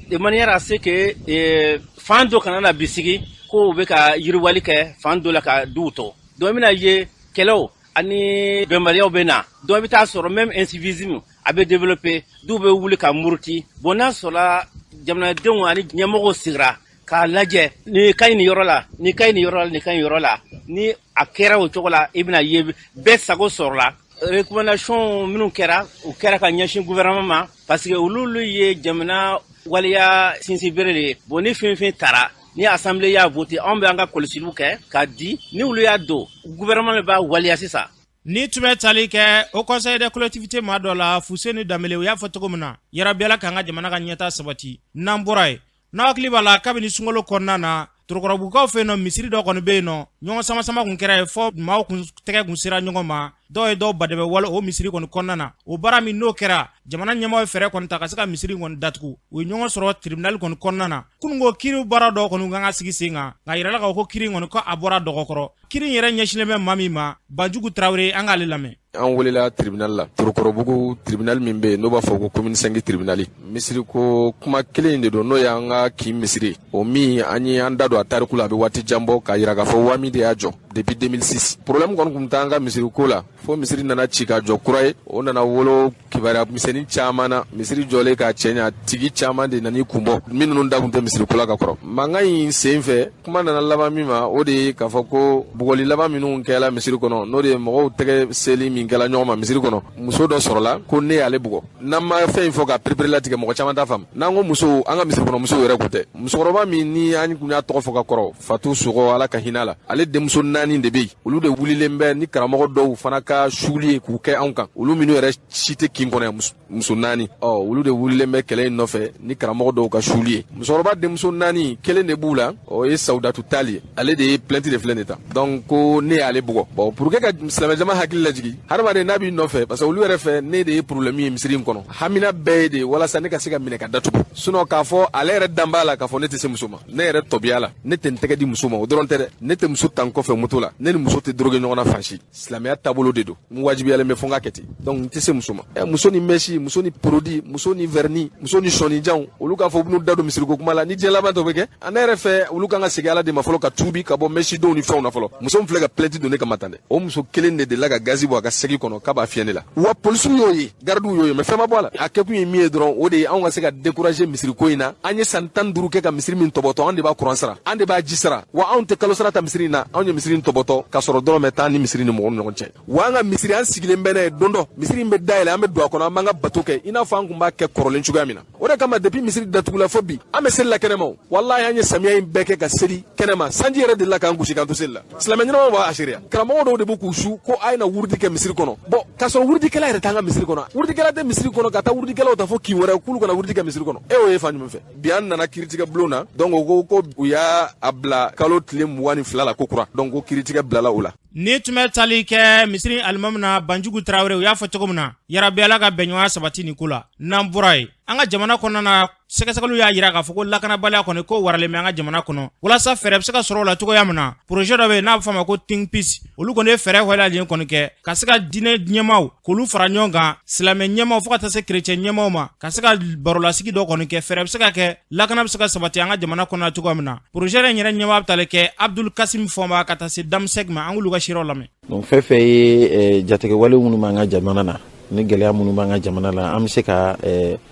de manière à ce que fan dɔ kana na bisigi ko u bɛ ka yiriwali kɛ fan dɔ la ka duw to donc i bɛna ye kɛlɛw ani bɛnbaliyaw bɛ na donc i bɛ taa sɔrɔ même incivisme a bɛ développer duw bɛ wuli ka muruti bon n'a sɔrɔla jamanadenw ani ɲɛmɔgɔw sigira k'a lajɛ ni ka ɲi nin yɔrɔ la ni ka ɲi nin yɔrɔ la ni ka ɲi yɔrɔ la ni a kɛra o cogo la i bɛna ye bɛɛ sago sɔrɔla recommandation minnu kɛra u kɛra ka ɲɛsin gouvernement ma parce que olu ye jamana waliya sinsin bere de ye bon ni fɛn fɛn taara ni assemblée y'a voté anw bɛ an ka kɔlɔsiliw kɛ k'a di ni olu y'a don gouvernement b'a waliya sisan. Ni tun bɛ tali kɛ o conseil de collectivité maa dɔ la Fuseni Danbele o y'a fɔ cogo min na yarabi ala k'an ka jamana ka ɲɛtaa sabati n'an bɔra ye n'aw hakili b'a la kabini sunkalo kɔnɔna na Torokɔrɔbugukaw fɛ yen nɔ misiri dɔ kɔni bɛ yen nɔ ɲɔgɔn sama kun kɛra ye fɔ maaw kun tɛgɛ kun sera ɲɔgɔn ma dɔw ye dɔw badɛbɛ wale o misiri kɔni kɔnɔna na o baara min n'o kɛra jamana ɲɛmaaw ye fɛɛrɛ kɔni ta ka se ka misiri kɔni datugu u ye ɲɔgɔn sɔrɔ tribunal kɔni kɔnɔna na kunungo kiiri baara dɔw kɔni kan ka sigi sen kan nka yirala ka ko kiiri kɔni ko a bɔra dɔgɔkɔrɔ kiiri yɛrɛ ɲɛsilen bɛ maa min ma Banjugu Tarawele an k'ale lamɛn. An welela tribunal la Torokɔrɔbugu tribunal min bɛ yen n'o b'a fɔ ko commune 5 tribunal misiri ko kuma kelen de don n'o y'an ka kin misiri o min an ye an da don a tariku la a bɛ waati jan bɔ k'a yira k'a fɔ wami de y'a jɔ depuis 2006 problème kon kun tanga misiri ko la fo misiri nana ci ka jɔ kura ye o nana wolo kibaruya misɛnnin caman na misiri jɔlen ka cɛɲa tigi caman de nani kunbɔ minnu da kun tɛ misiri ko la ka kɔrɔ mankan in sen fɛ kuma nana laban min ma o de ye k'a fɔ ko bugɔli laban minnu kɛla misiri kɔnɔ n'o de ye mɔgɔw tɛgɛ seli min kɛla ɲɔgɔn ma misiri kɔnɔ muso dɔ sɔrɔla ko ne y'ale bugɔ n'an ma fɛn in fɔ ka perepere latigɛ mɔgɔ caman t'a faamu n'an ko muso an ka misiri kɔnɔ muso yɛrɛ ko tɛ musokɔrɔba min ni an kun y'a tɔgɔ fɔ ka kɔrɔ Fatu Sogo ala ka hinɛ la ale denmuso 4 de bɛ yen olu de wulilen bɛ ni karamɔgɔ dɔw fana ka suuli ye k'u kɛ anw kan olu minnu yɛrɛ si tɛ kin kɔnɔ muso 4 olu de wulilen bɛ kɛlɛ in nɔfɛ ni karamɔgɔ dɔw ka suuli ye musokɔrɔba denmuso 4 kelen de b'u la o ye Sawudatu Tali ye ale de ye plainte de filɛ nin ta donc ko ne y'ale bugɔ bon pour que ka silamɛ jama hakili lajigi hadamaden n'a b'i nɔfɛ parce que olu yɛrɛ fɛ ne de ye problème ye misiri in kɔnɔ hamina bɛɛ ye de walasa ne ka se ka minɛ ka datugu sinon k'a fɔ ale yɛrɛ dan b'a la k'a fɔ ne tɛ se muso ma ne yɛrɛ tɔbiya la ne tɛ n tɛgɛ di muso ma o dɔrɔn tɛ dɛ ne tɛ muso tan kɔfɛ moto la ne ni muso tɛ drogué ɲɔgɔn na fansi silamɛya taabolo de don n wajibiyalen bɛ fɔ n ka kɛ ten donc n tɛ se muso ma muso ni mèche muso ni produit muso ni vernis muso ni sɔnijanw olu k'a fɔ n'u da don misiriko kuma la ni diɲɛ laban tɔ bɛ kɛ ne yɛrɛ fɛ olu kan ka segin ala de ma fɔlɔ ka tuubi ka bɔ mèche dɔw ni fɛnw na fɔlɔ muso min filɛ ka plainte don ne kama tan dɛ o muso kelen de delila ka gazi bɔ a ka segi kɔnɔ k'a b'a fiyɛ ne la wa polisiw y'o ye gardiw y'o ye mais fɛn ma bɔ a la a kɛkun ye min ye dɔrɔn o de ye anw ka se ka décourager misiriko in na an ye san 15 kɛ ka misiri min tɔbɔtɔ an de b'a courant sara an de b'a ji sara wa anw tɛ kalo sara ta misiri in na anw ye misiri in tɔbɔtɔ ka sɔrɔ dɔrɔmɛ tan ni misiri ni mɔgɔ ni ɲɔgɔn cɛ wa an ka misiri an sigilen bɛ n'a ye don dɔ misiri in bɛ dayɛlɛ an bɛ don a kɔnɔ an b'an ka bato kɛ i n'a fɔ an kun b'a kɛ kɔrɔlen cogoya min na o de kama depuis misiri datugula fo bi an bɛ seli la kɛnɛma o walahi an ye samiya in bɛɛ kɛ ka seli kɛnɛma sanji yɛrɛ delila k'an gosi k'an to seli la silamɛ ɲɛnama b'a aseriya karamɔgɔ dɔw de b'u k'u su ko a ye na wurudi kɛ misiri kɔnɔ bon k'a sɔrɔ wurudikɛla yɛrɛ t'an ka misiri kɔnɔ wurudikɛla tɛ misiri kɔnɔ ka taa wurudikɛlaw ta fo kin wɛrɛ k'olu kana wurudi kɛ misiri kɔnɔ e y'o ye fan jumɛn fɛ bi an nana kiritigɛ bulon na donc o ko u y'a bila kalo tile 22 la ko kura donc ko kiritigɛ bilala o la ni tun bɛ tali kɛ misiri alimamu na Banjugu Tarawele u y'a fɔ cogo min na yarabi ala ka bɛnɲɔgɔnya sabati nin ko la n'an bɔra ye an ka jamana kɔnɔna na sɛgɛsɛgɛliw y'a yira k'a fɔ ko lakanabaliya kɔni ko waralen bɛ an ka jamana kɔnɔ walasa fɛɛrɛ bɛ se ka sɔrɔ o la cogoya min na projet dɔ bɛ yen n'a bɛ fɔ a ma ko Think Peace olu kɔni ye fɛɛrɛ hɔlalen kɔni kɛ ka se ka diinɛ ɲɛmaw k'olu fara ɲɔgɔn kan silamɛ ɲɛmaw fo ka taa se chrétien ɲɛmaw ma ka se ka barolasigi dɔ kɔni kɛ fɛɛrɛ bɛ se ka kɛ lakana bɛ se ka sabati an ka jamana kɔnɔ cogoya min na projet in yɛrɛ ɲɛmaa bɛ tali kɛ Abdul Kasim Fɔnba ka taa se Damsek ma an k'olu ka siraw lamɛn. donc fɛn fɛn ye jatigɛwale minnu b'an ka jamana na ni gɛlɛya minnu b'an ka jamana la an bɛ se ka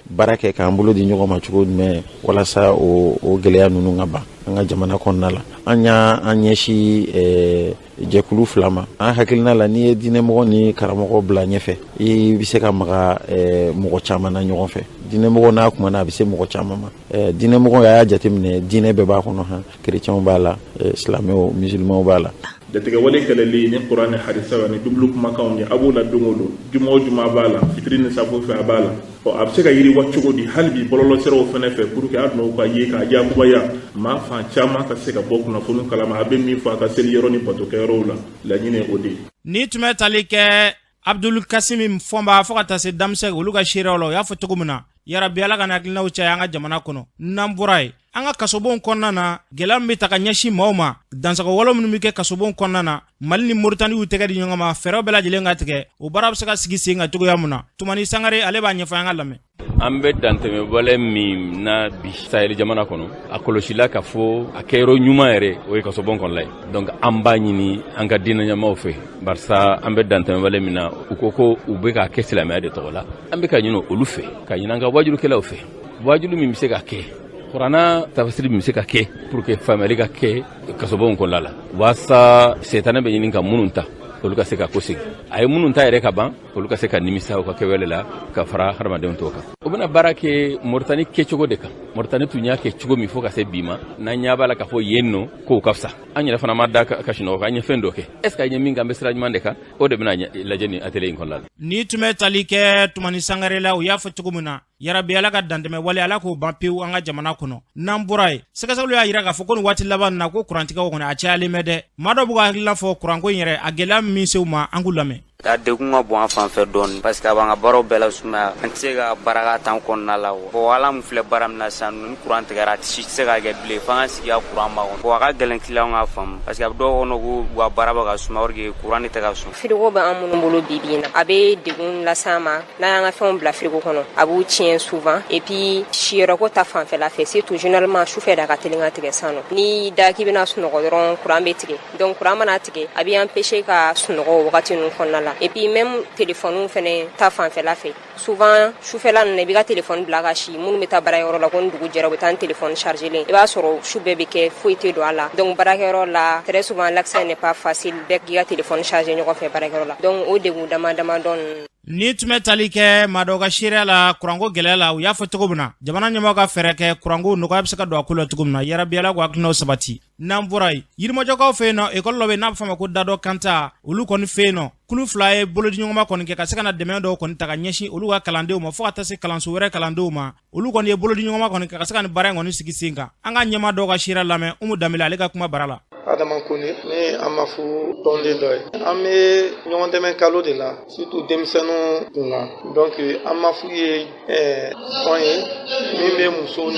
baara kɛ k'an bolo di ɲɔgɔn ma cogo jumɛn walasa o gɛlɛya ninnu ka ban an ka jamana kɔnɔna la an y'an ɲɛsin jɛkulu 2 ma an hakilina la n'i ye diinɛmɔgɔ ni karamɔgɔ bila ɲɛfɛ i bɛ se ka maga mɔgɔ caman na ɲɔgɔn fɛ diinɛmɔgɔ n'a kumana a bɛ se mɔgɔ caman ma diinɛmɔgɔ y'a jateminɛ diinɛ bɛɛ b'a kɔnɔ han chrétienw b'a la silamɛw musulmanw b'a la jatigɛwale kɛlɛli ni kuran ni hadisaw ni bibulu kumakanw ye a b'o la don o don juma o juma b'a la fitiri ni safo fɛ a b'a la a bɛ se ka yiriwa cogo di hali bi bɔlɔlɔsiraw fana fɛ pour que a dɔw ka ye k'a yakubaya maa fan caman ka se ka bɔ kunnafoni kalama a bɛ min fɔ a ka seli yɔrɔ ni batokɛyɔrɔw la laɲini o de ye. ni tun bɛ tali kɛ Abdul Kasim Fɔnba fo ka taa se Damsek olu ka siraw la o y'a fɔ cogo min na yarabi ala ka hakilinaw caya an ka jamana kɔnɔ n'an bɔra ye an ka kasobonw kɔnɔna na gɛlɛya min bɛ ta ka ɲɛsin maaw ma dansagawale minnu bɛ kɛ kasobonw kɔnɔna na Mali ni Moritani y'u tɛgɛ di ɲɔgɔn ma fɛɛrɛw bɛɛ lajɛlen ka tigɛ o baara bɛ se ka sigi sen kan cogoya min na Tumani Sangare ale b'a ɲɛfɔ an ka lamɛn. an bɛ dantɛmɛwale min na bi Sahel jamana kɔnɔ a kɔlɔsila ka fɔ a kɛyɔrɔ ɲuman yɛrɛ o ye kasobon kɔnɔla ye donc an b'a ɲini an ka diinɛ ɲɛmaaw fɛ barisa an bɛ dantɛmɛwale min na u ko u bɛ k'a kɛ silamɛya de tɔgɔ la an bɛ ka ɲini olu fɛ ka ɲini an ka wajulukɛlaw fɛ wajulu min bɛ se ka kɛ kuranna tafsiri min bɛ se ka kɛ pour que faamuyali ka kɛ kasobon kɔnɔla la waasa setanɛ bɛ ɲini ka minnu ta olu ka se ka ko sigi a ye minnu ta yɛrɛ ka ban olu ka se ka nimisa u ka kɛwale la ka fara hadamadenw tɔw kan o bɛna baara kɛ Moritani kɛcogo de kan Moritani tun y'a kɛ cogo min fo ka se bi ma n'an ɲɛ b'a la ka fɔ yen nɔ k'o ka fisa an yɛrɛ fana ma da ka sunɔgɔ kan an ye fɛn dɔ kɛ est ce que an ye min kan an bɛ sira ɲuman de kan o de bɛna lajɛ ni atelier in kɔnɔna la. ni tun bɛ tali kɛ Tumani Sangare la u y'a fɔ cogo min na yarabi ala ka dantɛmɛwale ala k'o ban pewu an ka jamana kɔnɔ n'an bɔra ye sɛgɛsɛgɛliw y'a yira k'a fɔ ko nin waati laban na ko kurantigɛw kɔni a cayalen bɛ dɛ maa dɔ b'u ka hakilina fɔ kuranko in yɛrɛ a gɛlɛya min se u ma an k'u lamɛn. ka degun ka bon an fan fɛ dɔɔni parce que a b'an ka baaraw bɛɛ la sumaya an tɛ se ka baara ka tan kɔnɔna la bon ala mun filɛ baara min na sisan ni courant tigɛra a tɛ se ka kɛ bilen f'an ka sigi ka courant ma kɔnɔ bon a ka gɛlɛn client ka faamu parce que a bɛ dɔw kɔnɔ ko u ka baara bɛ ka suma or que courant de tɛ ka sɔn. frigo bɛ an minnu bolo bi bi in na a bɛ degun las'an ma n'an y'an ka fɛnw bila frigo kɔnɔ a b'u tiɲɛ souvent et puis siyɔrɔko ta fanfɛla fɛ surtout généralement sufɛ da ka teli ka tigɛ san nɔ ni da k'i bɛna sunɔgɔ dɔrɔn courant bɛ tigɛ donc courant mana tigɛ a bɛ empêcher ka sunɔgɔ wagati ninnu kɔnɔna la et puis même téléphone fɛnɛ ta fanfɛla fɛ souvent sufɛla ninnu i bɛ ka téléphone bila ka si minnu bɛ taa baarayɔrɔ la ko ni dugu jɛra u bɛ taa ni téléphone chargé len i b'a sɔrɔ su bɛɛ bɛ kɛ foyi tɛ don a la donc baarakɛyɔrɔ la très souvent l'accès n'est pas facile bɛɛ k'i ka téléphone chargé ɲɔgɔn fɛ baarakɛyɔrɔ la donc o degun dama dama dɔn ni tun bɛ tali kɛ maa dɔw ka seereya la kuranko gɛlɛya la u y'a fɔ cogo min na jamana ɲɛmɔgɔ ka fɛɛrɛ kɛ kuranko nɔgɔya bɛ se ka don a ko la cogo min na yarabiyala ko hakilinaw sabati n'an bɔra yen yirimajɔkaw fɛ yen nɔ ekɔli dɔ bɛ yen n'a bɛ fɔ a ma ko dadɔ kanta olu kɔni fɛ yen nɔ kulu fila ye bolodiɲɔgɔnma kɔni kɛ ka se ka na dɛmɛ dɔw kɔni ta ka ɲɛsin olu ka kalandenw ma fo ka taa se kalanso wɛrɛ kalandenw ma olu kɔni ye bolodiɲɔgɔnma kɔni kɛ ka se ka nin baara in kɔni sigi sen kan an ka ɲɛma dɔw ka seereya lamɛn Umu Danbele ale ka kuma bara la. Adama Kone ni an ma fu tɔnden dɔ ye an bɛ ɲɔgɔn dɛmɛ kalo de la surtout denmisɛnninw kunna donc an ma fu ye tɔn ye min bɛ musow ni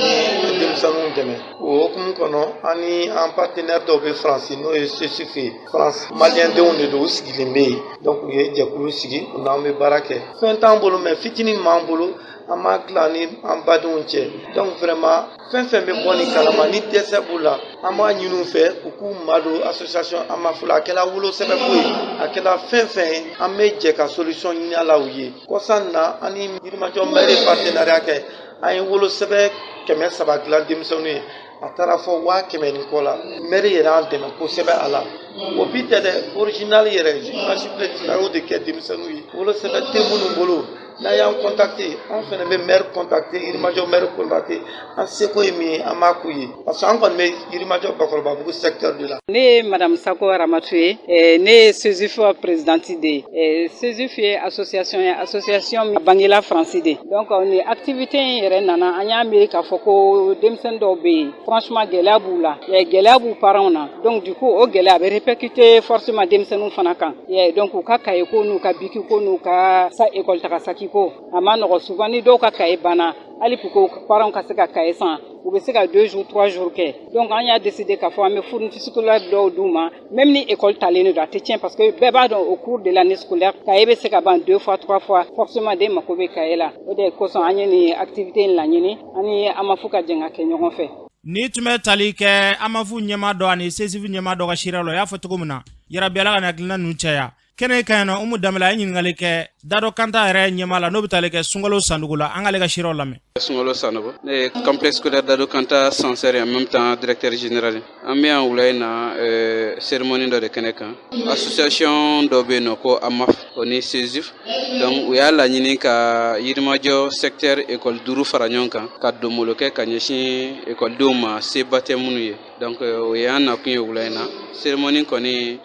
denmisɛnninw dɛmɛ o hukumu kɔnɔ an ni an partenaire dɔw bɛ Faransi n'o ye CESUF ye France maliyɛndenw de don u sigilen bɛ yen donc u ye jɛkulu sigi u n'an bɛ baara kɛ fɛn t'an bolo mais fitinin min b'an bolo an m'a dilan ni an badenw cɛ donc vraiment fɛn fɛn bɛ bɔ ni kalama ni dɛsɛ b'u la an b'a ɲini u fɛ u k'u madon association an ma fula a kɛla wolosɛbɛko ye a kɛla fɛn fɛn ye an bɛ jɛ ka solution ɲini a la u ye kɔsan na an ni Yirimajɔ mairie partenariat kɛ an ye wolosɛbɛ 300 dilan denmisɛnninw ye a taara fɔ 100 ni kɔ la mairie yɛrɛ an dɛmɛ kosɛbɛ a la o bi tɛ dɛ original yɛrɛ jumansiple a y'o de kɛ denmisɛnninw ye wolosɛbɛ tɛ minnu bolo n'a y'an contacté an fɛnɛ bɛ maire contacté Yirimajɔ maire contacté an seko ye min ye an b'a k'u ye parce que an kɔni bɛ Yirimajɔ Bakɔrɔbabugu secteur de la. Ne ye madame Sako Ramatu ye ne ye CESUF présidente de ye CESUF ye association min bangela France de donc ni activité in yɛrɛ nana an y'a miiri k'a fɔ ko denmisɛnnin dɔw bɛ yen franchement gɛlɛya b'u la gɛlɛya b'u parents na donc du coup o gɛlɛya a bɛ répercuter forcément denmisɛnninw fana kan donc u ka cahier ko n'u ka bic ko n'u ka école taga saki ko a ma nɔgɔ souvent ni dɔw ka cahier banna hali pour que parents ka se ka cahier san u bɛ se ka 2 jours 3 jours kɛ donc an y'a décidé k'a fɔ an bɛ fourniture scolaire dɔw d'u ma même ni école talen don a tɛ tiɲɛ parce que bɛɛ b'a dɔn au cours de l'année scolaire cahier bɛ se ka ban 2 fois 3 fois forcément den mako bɛ cahier la o de kosɔn an ye nin activité in laɲini ani an ma fo ka jɛn ka kɛ ɲɔgɔn fɛ. ni tun bɛ tali kɛ amafu ɲɛma dɔ ani CESUF ɲɛma dɔ ka seereya la o y'a fɔ cogo min na yarabiyala ka nin hakilina ninnu caya kɛnɛ ka ɲi nɔ Umu Danbele a ye ɲininkali kɛ dadɔ kanta yɛrɛ ɲɛma la n'o bɛ tali kɛ Sunkalo Sanogo la an k'ale ka seereyaw lamɛn. Sunkalo Sanogo ne ye complexe scolaire dadɔ kanta censeur en même temps directeur général an bɛ yan wula in na cérémonie dɔ de kɛnɛ kan association dɔ bɛ yen nɔ ko AMAF o ni CESUF donc u y'a laɲini ka Yirimajɔ secteur école 5 fara ɲɔgɔn kan ka donbolo kɛ ka ɲɛsin écoledenw ma seba tɛ minnu ye donc o y'an nakun ye wula in na cérémonie kɔni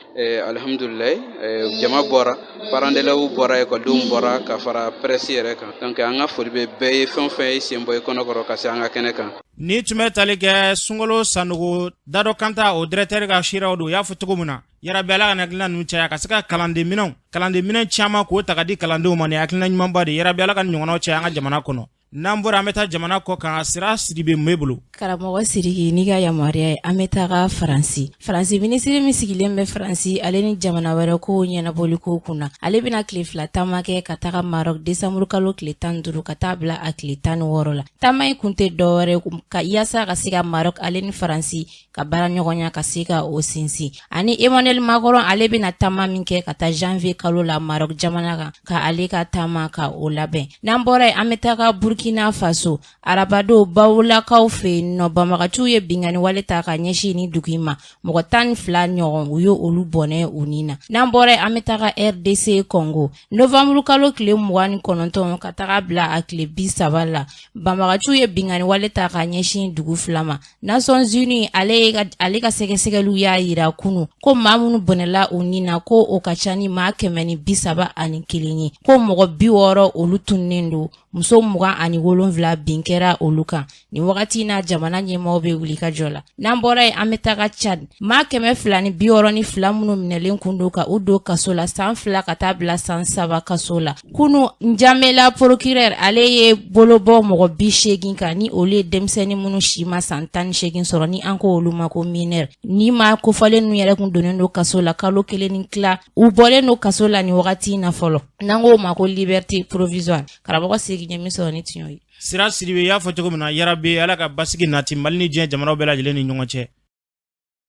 alhamdulilayi jama bɔra parents d'élèves bɔra écoledenw bɔra ka fara presse yɛrɛ kan donc an ka foli bɛ bɛɛ ye fɛn fɛn ye sen bɔ i kɔnɔkɔrɔ ka se an ka kɛnɛ kan. ni tun bɛ tali kɛ Sunkalo Sanogo dadɔ kanta o directeur ka seereyaw don u y'a fɔ cogo min na yarabiyala ka nin hakilina ninnu caya ka se ka kalanden minɛn caman k'o ta ka di kalandenw ma nin hakilina ɲumanba de yarabiyala ka nin ɲɔgɔnnaw caya an ka jamana kɔnɔ. n'an bɔra an bɛ taa jamana kɔ kan Sira Sidibe mun b'e bolo. Karamɔgɔ Sidiki n'i ka yamaruya ye an bɛ taga Faransi minisiri min sigilen bɛ Faransi ale ni jamana wɛrɛ ko ɲɛnabɔli ko kunna ale bɛna tile 2 taama kɛ ka taga Maroc décembre kalo tile 15 ka taa bila a tile 16 la taama in kun tɛ dɔwɛrɛ ka yaasa ka se ka Maroc ale ni Faransi ka baara ɲɔgɔnya ka se ka o sinsin ani Emmanuel Macron ale bɛna taama min kɛ ka taa janvier kalo la Maroc jamana kan ka ale ka taama ka o labɛn n'an bɔra yen an bɛ taga Burkina Faso arabado bawulakaw fɛ nɔ banbagaciw ye bingani wale ta ka ɲɛsin ni dugu ma mɔgɔ 12 ɲɔgɔn u ye olu bɔnɛ u ni na n'an bɔra an bɛ taga RDC Congo novembre kalo tile 29 ka taga bila a tile 30 la banbagaciw ye bingani wale ta ka ɲɛsin dugu 2 ma Nations Unies ale ka sɛgɛsɛgɛliw y'a yira kunu ko maa minnu bɔnɛla u ni na ko o ka ca ni maa 131 ye ko mɔgɔ 60 olu tunnen don muso 20 ani 7 bin kɛra olu kan ni wagati na jamana ɲɛmɔgɔw bɛ wuli ka jɔ la n'an bɔra yen an bɛ taga Chad maa 262 minnu minɛlen kun don ka u don kaso la san 2 ka taa bila san 3 kaso la kunu Njamela procureur ale ye bolobɔ mɔgɔ 80 kan ni olu ye denmisɛnnin minnu si ma san 18 sɔrɔ ni an ko olu ma ko mineur ni ma kofalen nu yɛrɛ kun donnen don kaso la kalo 1 ni tila u bɔlen don kaso la ni wagati na fɔlɔ n'an ko ma ko liberté provisoire karamɔgɔ Segi ɲɛ min sɔrɔ ni tiɲɛ ye Sira Sidibe y'a fɔ cogo min na yarabi Ala ka basigi nati Mali ni diɲɛ jamanaw bɛɛ lajɛlen ni ɲɔgɔn cɛ